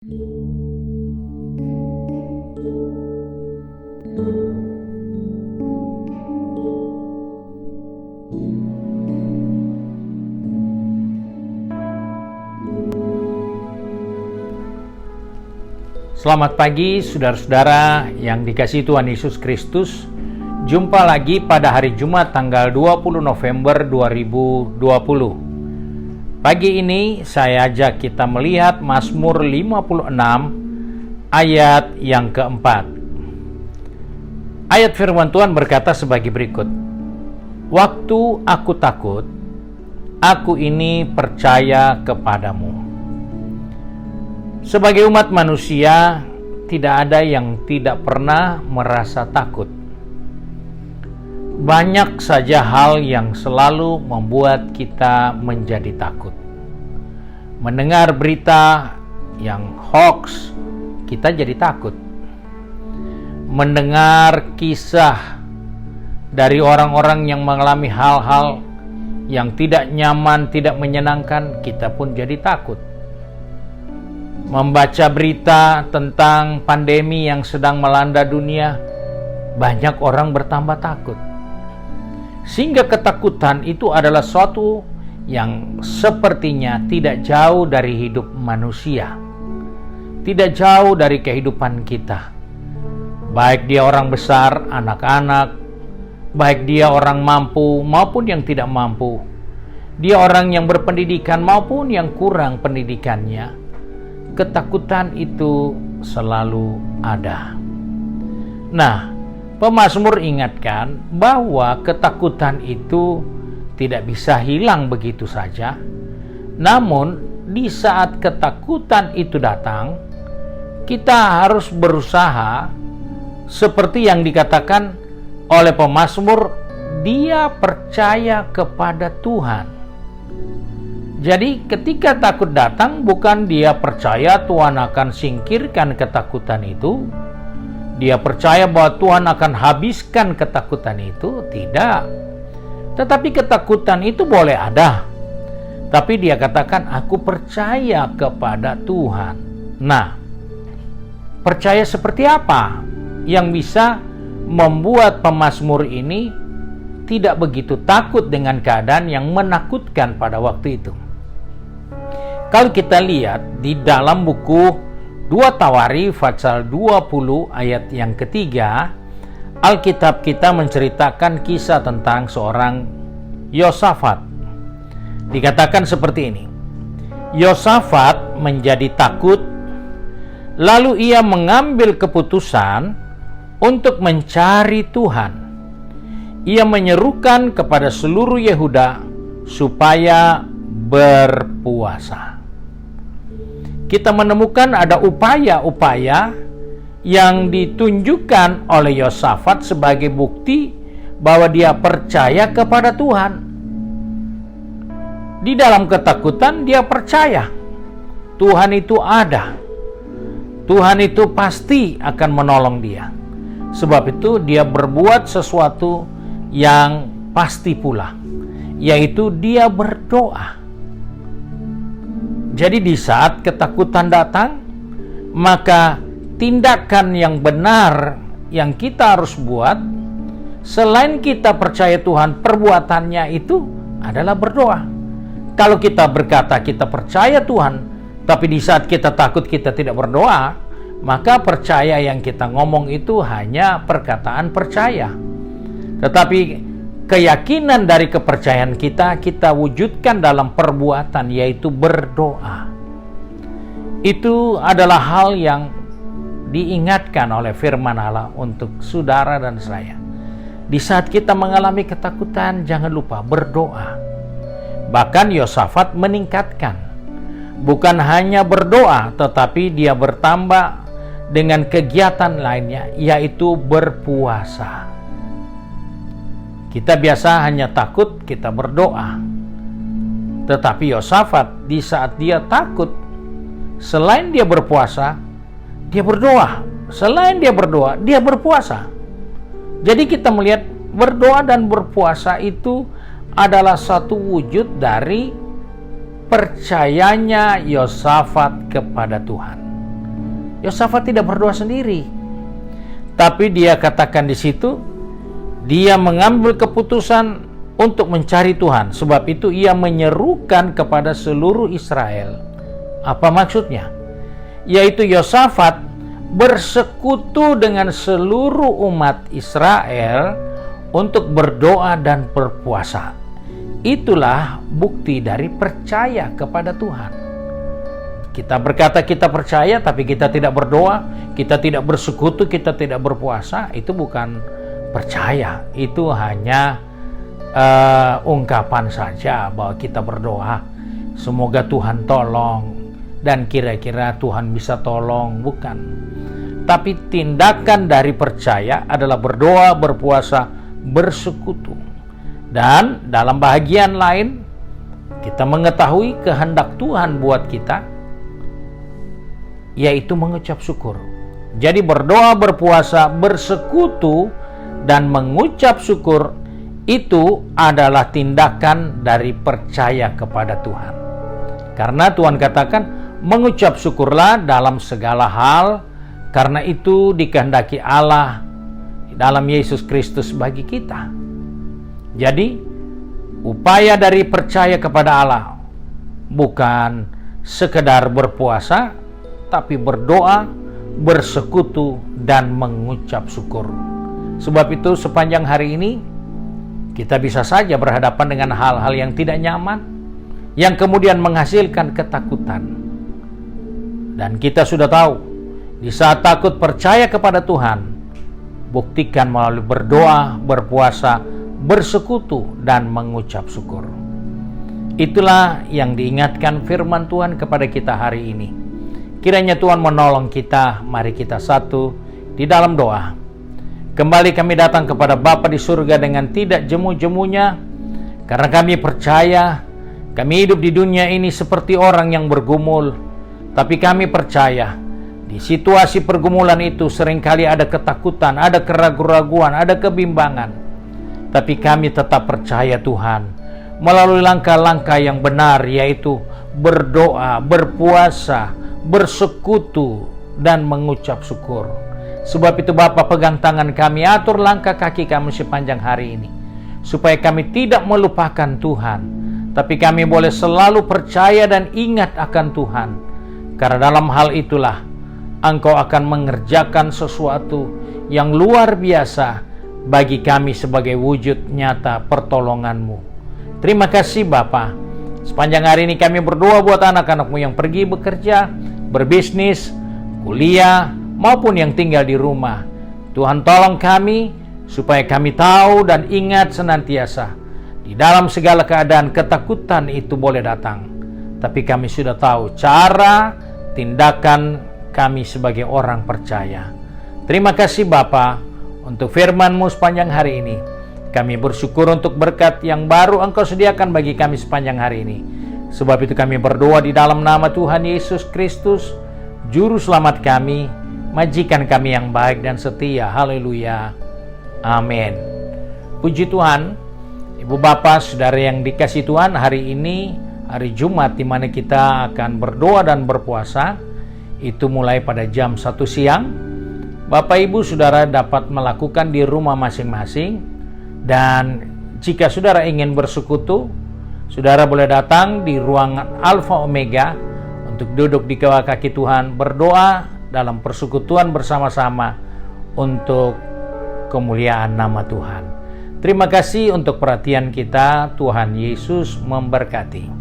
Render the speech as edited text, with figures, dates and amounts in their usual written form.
Selamat pagi saudara-saudara yang dikasihi Tuhan Yesus Kristus. Jumpa lagi pada hari Jumat tanggal 20 November 2020. Pagi ini saya ajak kita melihat Mazmur 56 ayat yang keempat. Ayat firman Tuhan berkata sebagai berikut. Waktu aku takut, aku ini percaya kepadamu. Sebagai umat manusia, tidak ada yang tidak pernah merasa takut. Banyak saja hal yang selalu membuat kita menjadi takut. Mendengar berita yang hoax, kita jadi takut. Mendengar kisah dari orang-orang yang mengalami hal-hal yang tidak nyaman, tidak menyenangkan, kita pun jadi takut. Membaca berita tentang pandemi yang sedang melanda dunia, banyak orang bertambah takut. Sehingga ketakutan itu adalah suatu yang sepertinya tidak jauh dari hidup manusia, tidak jauh dari kehidupan kita. Baik dia orang besar, anak-anak, baik dia orang mampu maupun yang tidak mampu, dia orang yang berpendidikan maupun yang kurang pendidikannya, ketakutan itu selalu ada. Nah, pemazmur ingatkan bahwa ketakutan itu tidak bisa hilang begitu saja. Namun, di saat ketakutan itu datang, kita harus berusaha seperti yang dikatakan oleh pemazmur, dia percaya kepada Tuhan. Jadi ketika takut datang, bukan dia percaya Tuhan akan singkirkan ketakutan itu, dia percaya bahwa Tuhan akan habiskan ketakutan itu, tidak. Tetapi ketakutan itu boleh ada, tapi dia katakan, aku percaya kepada Tuhan. Nah, percaya seperti apa yang bisa membuat pemazmur ini tidak begitu takut dengan keadaan yang menakutkan pada waktu itu? Kalau kita lihat di dalam buku 2 Tawarikh pasal 20 ayat yang ketiga, Alkitab kita menceritakan kisah tentang seorang Yosafat. Dikatakan seperti ini. Yosafat menjadi takut, lalu ia mengambil keputusan untuk mencari Tuhan. Ia menyerukan kepada seluruh Yehuda supaya berpuasa. Kita menemukan ada upaya-upaya yang ditunjukkan oleh Yosafat sebagai bukti bahwa dia percaya kepada Tuhan. Di dalam ketakutan dia percaya Tuhan itu ada. Tuhan itu pasti akan menolong dia. Sebab itu dia berbuat sesuatu yang pasti pula, yaitu dia berdoa. Jadi di saat ketakutan datang, maka tindakan yang benar yang kita harus buat, selain kita percaya Tuhan, perbuatannya itu adalah berdoa. Kalau kita berkata kita percaya Tuhan, tapi di saat kita takut kita tidak berdoa, maka percaya yang kita ngomong itu hanya perkataan percaya. Tetapi keyakinan dari kepercayaan kita wujudkan dalam perbuatan, yaitu berdoa. Itu adalah hal yang diingatkan oleh firman Allah untuk saudara dan saya. Di saat kita mengalami ketakutan, jangan lupa berdoa. Bahkan Yosafat meningkatkan. Bukan hanya berdoa, tetapi dia bertambah dengan kegiatan lainnya, yaitu berpuasa. Kita biasa hanya takut, kita berdoa. Tetapi Yosafat di saat dia takut, selain dia berpuasa, dia berdoa. Selain dia berdoa, dia berpuasa. Jadi kita melihat berdoa dan berpuasa itu adalah satu wujud dari percayanya Yosafat kepada Tuhan. Yosafat tidak berdoa sendiri, tapi dia katakan di situ, dia mengambil keputusan untuk mencari Tuhan. Sebab itu ia menyerukan kepada seluruh Israel. Apa maksudnya? Yaitu Yosafat bersekutu dengan seluruh umat Israel untuk berdoa dan berpuasa. Itulah bukti dari percaya kepada Tuhan. Kita berkata kita percaya, tapi kita tidak berdoa, kita tidak bersekutu, kita tidak berpuasa, itu bukan percaya. Itu hanya ungkapan saja bahwa kita berdoa, semoga Tuhan tolong, dan kira-kira Tuhan bisa tolong, bukan. Tapi tindakan dari percaya adalah berdoa, berpuasa, bersekutu. Dan dalam bahagian lain, kita mengetahui kehendak Tuhan buat kita, yaitu mengucap syukur. Jadi berdoa, berpuasa, bersekutu, dan mengucap syukur itu adalah tindakan dari percaya kepada Tuhan. Karena Tuhan katakan, mengucap syukurlah dalam segala hal, karena itu dikehendaki Allah dalam Yesus Kristus bagi kita. Jadi, upaya dari percaya kepada Allah bukan sekedar berpuasa, tapi berdoa, bersekutu, dan mengucap syukur. Sebab itu sepanjang hari ini kita bisa saja berhadapan dengan hal-hal yang tidak nyaman, yang kemudian menghasilkan ketakutan. Dan kita sudah tahu, di saat takut percaya kepada Tuhan, buktikan melalui berdoa, berpuasa, bersekutu, dan mengucap syukur. Itulah yang diingatkan firman Tuhan kepada kita hari ini. Kiranya Tuhan menolong kita. Mari kita satu di dalam doa. Kembali kami datang kepada Bapa di surga dengan tidak jemu-jemunya, karena kami percaya kami hidup di dunia ini seperti orang yang bergumul, tapi kami percaya di situasi pergumulan itu seringkali ada ketakutan, ada keraguan-raguan, ada kebimbangan. Tapi kami tetap percaya Tuhan melalui langkah-langkah yang benar, yaitu berdoa, berpuasa, bersekutu, dan mengucap syukur. Sebab itu Bapa, pegang tangan kami, atur langkah kaki kami sepanjang hari ini, supaya kami tidak melupakan Tuhan, tapi kami boleh selalu percaya dan ingat akan Tuhan. Karena dalam hal itulah Engkau akan mengerjakan sesuatu yang luar biasa bagi kami sebagai wujud nyata pertolongan-Mu. Terima kasih Bapa. Sepanjang hari ini kami berdoa buat anak-anak-Mu yang pergi bekerja, berbisnis, kuliah, maupun yang tinggal di rumah. Tuhan tolong kami supaya kami tahu dan ingat senantiasa, di dalam segala keadaan ketakutan itu boleh datang, tapi kami sudah tahu cara tindakan kami sebagai orang percaya. Terima kasih Bapa untuk firman-Mu sepanjang hari ini. Kami bersyukur untuk berkat yang baru Engkau sediakan bagi kami sepanjang hari ini. Sebab itu kami berdoa di dalam nama Tuhan Yesus Kristus, Juru Selamat kami, majikan kami yang baik dan setia. Haleluya. Amin. Puji Tuhan. Ibu Bapak, saudara yang dikasihi Tuhan, hari ini hari Jumat di mana kita akan berdoa dan berpuasa. Itu mulai pada jam 1 siang. Bapak Ibu Saudara dapat melakukan di rumah masing-masing. Dan jika saudara ingin bersekutu, saudara boleh datang di ruangan Alfa Omega untuk duduk di bawah kaki Tuhan, berdoa dalam persekutuan bersama-sama untuk kemuliaan nama Tuhan. Terima kasih untuk perhatian kita. Tuhan Yesus memberkati.